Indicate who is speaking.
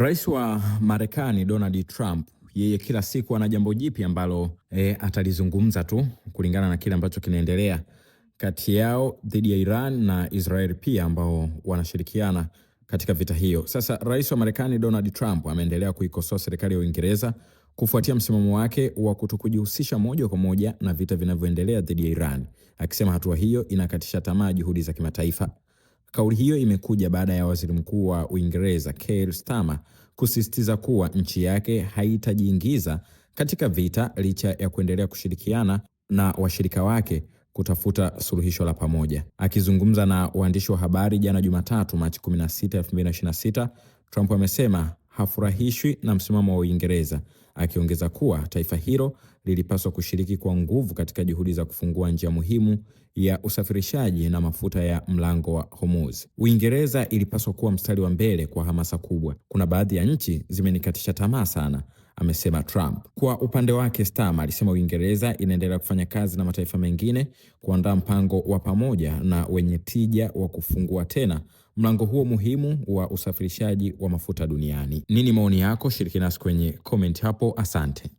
Speaker 1: Rais wa Marekani Donald Trump, yeye kila siku ana jambo jipya ambalo atalizungumza tu kulingana na kile ambacho kinaendelea kati yao dhidi ya Iran na Israel pia ambao wanashirikiana katika vita hiyo. Sasa Rais wa Marekani Donald Trump ameendelea kuikosoa serikali ya Uingereza kufuatia msimamo wake wa kutokujihusisha moja kwa moja na vita vinavyoendelea dhidi ya Iran, akisema hatua hiyo inakatisha tamaa juhudi za kimataifa. Kauli hiyo imekuja baada ya Waziri Mkuu wa Uingereza Keir Starmer kusisitiza kuwa nchi yake haitajiingiza katika vita licha ya kuendelea kushirikiana na washirika wake kutafuta suluhisho la pamoja. Akizungumza na waandishi wa habari jana Jumatatu, Machi 16, 2026, Trump amesema hafurahishwi na msimamo wa Uingereza, akiongeza kuwa taifa hilo lilipaswa kushiriki kwa nguvu katika juhudi za kufungua njia muhimu ya usafirishaji na mafuta ya mlango wa Hormuz. Uingereza ilipaswa kuwa mstari wa mbele kwa hamasa kubwa. Kuna baadhi ya nchi zimenikatisha tamaa sana, amesema Trump. Kwa upande wake, Starmer alisema Uingereza inaendelea kufanya kazi na mataifa mengine kuandaa mpango wa pamoja na wenye tija wa kufungua tena mlango huo muhimu wa usafirishaji wa mafuta duniani. Nini maoni yako? Shiriki nasi kwenye comment hapo. Asante.